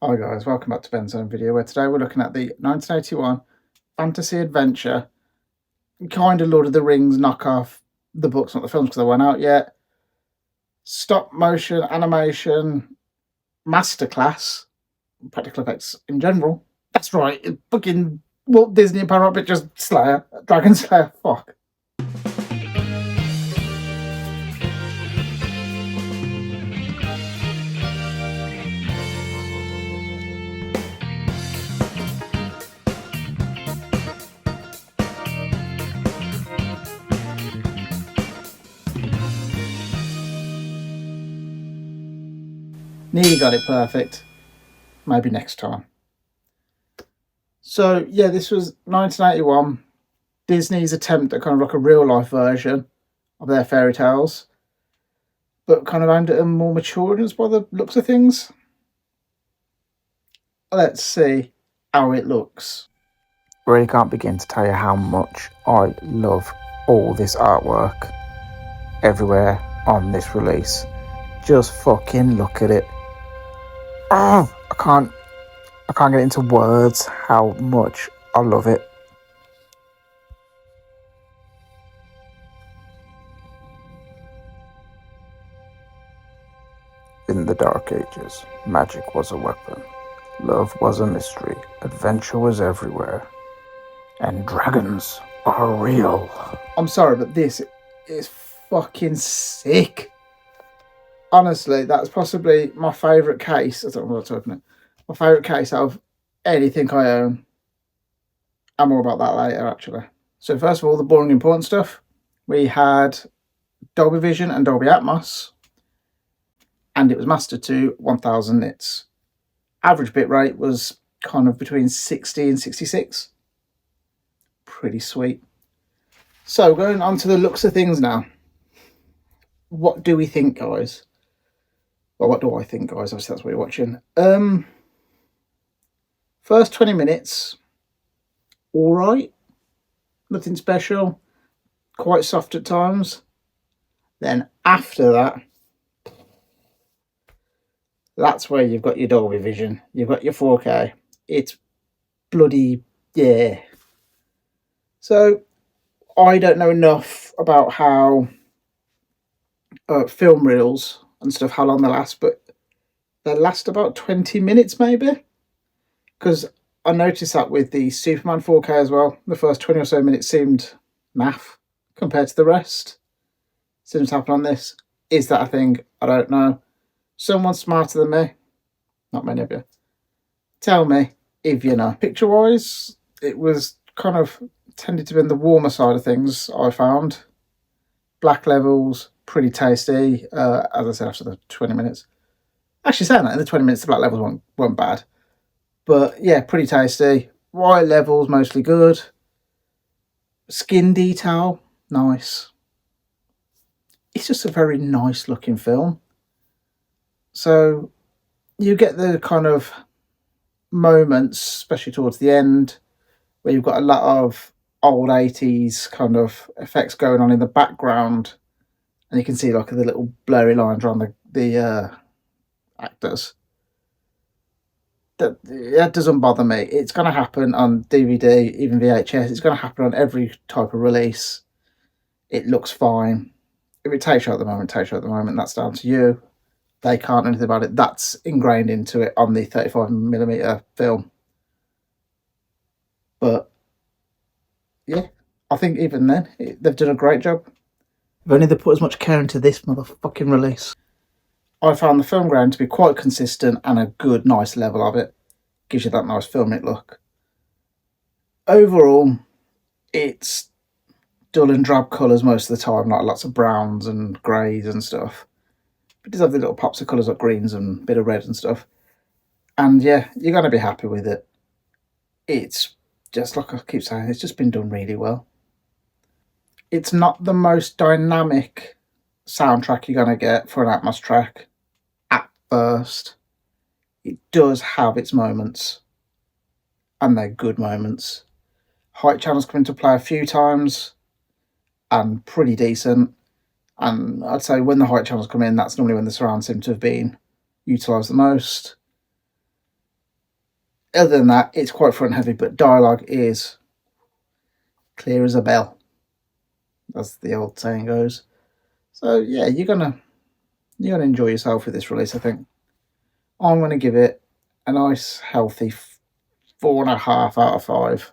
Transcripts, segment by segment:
Hi guys, welcome back to Ben's Own Video, where today we're looking at the 1981 fantasy adventure, kind of Lord of the Rings knockoff, the books, not the films because they weren't out yet, stop motion animation masterclass, practical effects in general. That's right, it's fucking Walt Disney and Paramount Pictures Slayer, Dragonslayer, fuck. Nearly got it perfect. Maybe next time. So, yeah, this was 1981. Disney's attempt at kind of like a real-life version of their fairy tales, but kind of aimed at a more mature audience by the looks of things. Let's see how it looks. Really can't begin to tell you how much I love all this artwork everywhere on this release. Just fucking look at it. Oh, I can't get into words how much I love it. In the Dark Ages, magic was a weapon, love was a mystery, adventure was everywhere, and dragons are real. I'm sorry, but this is fucking sick. Honestly, that's possibly my favourite case. I don't know what to open it. My favourite case out of anything I own. And more about that later, actually. So first of all, the boring important stuff. We had Dolby Vision and Dolby Atmos. And it was mastered to 1000 nits. Average bitrate was kind of between 60 and 66. Pretty sweet. So going on to the looks of things now. What do we think, guys? Well, what do I think, guys? Obviously, that's what you're watching. First 20 minutes, all right. Nothing special. Quite soft at times. Then after that, that's where you've got your Dolby Vision. You've got your 4K. It's bloody, yeah. So, I don't know enough about how film reels and stuff, how long they last, but they last about 20 minutes maybe. Because I noticed that with the Superman 4K as well. The first 20 or so minutes seemed naff compared to the rest. Seems to happen on this. Is that a thing? I don't know. Someone smarter than me, not many of you, tell me if you know. Picture wise, it was kind of tended to be in the warmer side of things, I found. Black levels, pretty tasty, as I said, after the 20 minutes. Actually, saying that, in the 20 minutes, the black levels weren't bad. But yeah, pretty tasty. White levels, mostly good. Skin detail, nice. It's just a very nice looking film. So you get the kind of moments, especially towards the end, where you've got a lot of old 80s kind of effects going on in the background. And you can see like the little blurry lines around the actors. That doesn't bother me. It's going to happen on DVD, even VHS. It's going to happen on every type of release. It looks fine. If it takes you at the moment, it takes you at the moment. That's down to you. They can't do anything about it. That's ingrained into it on the 35mm film. But yeah, I think even then, they've done a great job. If only they put as much care into this motherfucking release. I found the film grain to be quite consistent and a good, nice level of it. Gives you that nice filmic look. Overall, it's dull and drab colours most of the time, like lots of browns and greys and stuff. But it does have the little pops of colours like greens and a bit of red and stuff. And yeah, you're going to be happy with it. It's just, like I keep saying, it's just been done really well. It's not the most dynamic soundtrack you're going to get for an Atmos track at first. It does have its moments, and they're good moments. Height channels come into play a few times, and pretty decent. And I'd say when the height channels come in, that's normally when the surround seem to have been utilised the most. Other than that, it's quite front heavy, but dialogue is clear as a bell, as the old saying goes. So yeah, you're gonna enjoy yourself with this release, I think. I'm gonna give it a nice healthy 4.5 out of 5.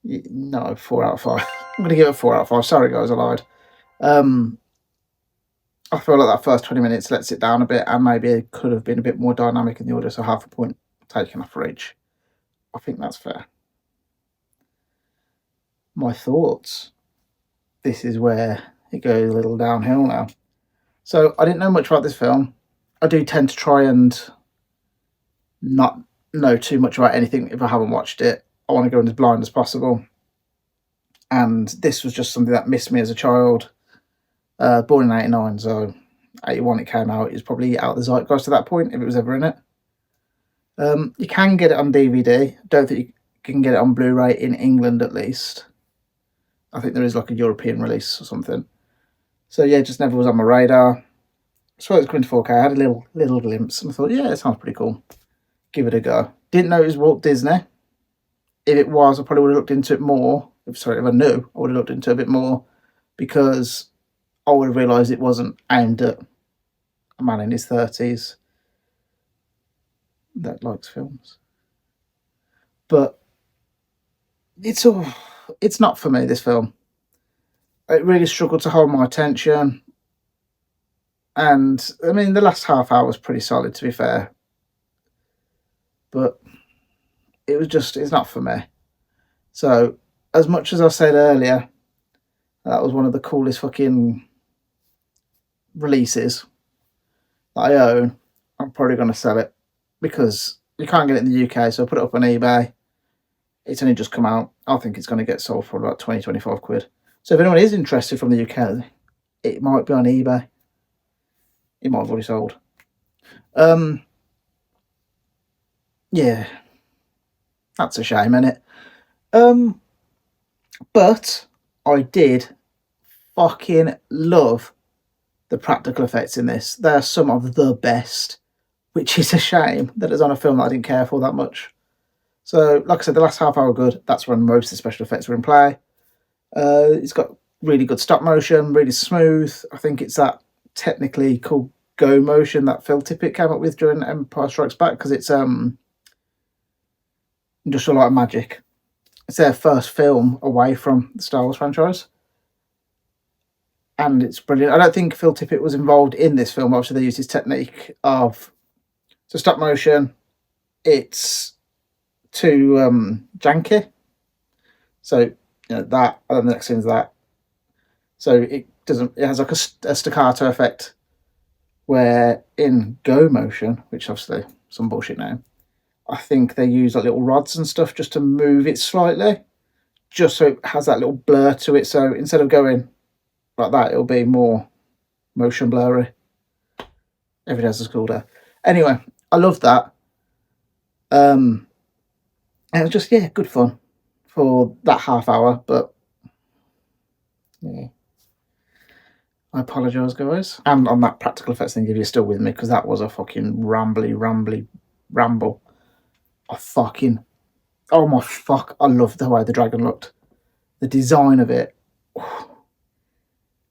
No, 4 out of 5. I'm gonna give it a 4 out of 5. Sorry guys, I lied. I feel like that first 20 minutes lets it down a bit, and maybe it could have been a bit more dynamic in the audio, so half a point taken off for each. I think that's fair. My thoughts. This is where it goes a little downhill now. So I didn't know much about this film. I do tend to try and not know too much about anything if I haven't watched it. I want to go in as blind as possible. And this was just something that missed me as a child. Born in 89, so 81 it came out. It was probably out of the zeitgeist at that point, if it was ever in it. You can get it on DVD. Don't think you can get it on Blu-ray in England, at least. I think there is like a European release or something. So yeah, just never was on my radar. So it was coming to 4K. I had a little glimpse and I thought, yeah, it sounds pretty cool. Give it a go. Didn't know it was Walt Disney. If it was, I probably would have looked into it more. If I knew, I would have looked into it a bit more, because I would have realised it wasn't aimed at a man in his 30s that likes films. But it's not for me, this film. It really struggled to hold my attention. And, I mean, the last half hour was pretty solid, to be fair. But it's not for me. So, as much as I said earlier, that was one of the coolest fucking releases that I own, I'm probably going to sell it, because you can't get it in the UK, so I put it up on eBay. It's only just come out. I think it's going to get sold for about 20-25 quid. So if anyone is interested from the UK, it might be on eBay. It might have already sold. Yeah, that's a shame, isn't it? But I did fucking love the practical effects in this. They're some of the best, which is a shame that it's on a film that I didn't care for that much. So, like I said, the last half hour good. That's when most of the special effects were in play. It's got really good stop motion, really smooth. I think it's that technically called go motion that Phil Tippett came up with during Empire Strikes Back, because it's Industrial Light and Magic. It's their first film away from the Star Wars franchise. And it's brilliant. I don't think Phil Tippett was involved in this film. Obviously, they used his technique of... So stop motion, it's too janky. So, that, and then the next thing is that. So it has like a staccato effect, where in go motion, which obviously some bullshit now, I think they use like little rods and stuff just to move it slightly, just so it has that little blur to it. So instead of going like that, it'll be more motion blurry. Everything else is called there. Anyway, I love that. And it was just, yeah, good fun for that half hour, but yeah. I apologise, guys. And on that practical effects thing, if you're still with me, because that was a fucking rambly ramble. Oh my fuck, I love the way the dragon looked. The design of it.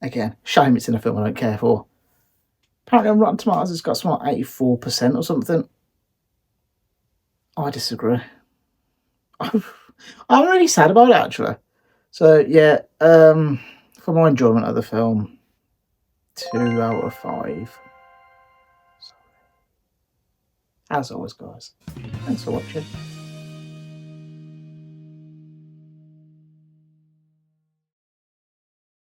Again, shame it's in a film I don't care for. Apparently on Rotten Tomatoes it's got something like 84% or something. I disagree. I'm really sad about it, actually. So yeah, for my enjoyment of the film, 2 out of 5. As always, guys, thanks for watching.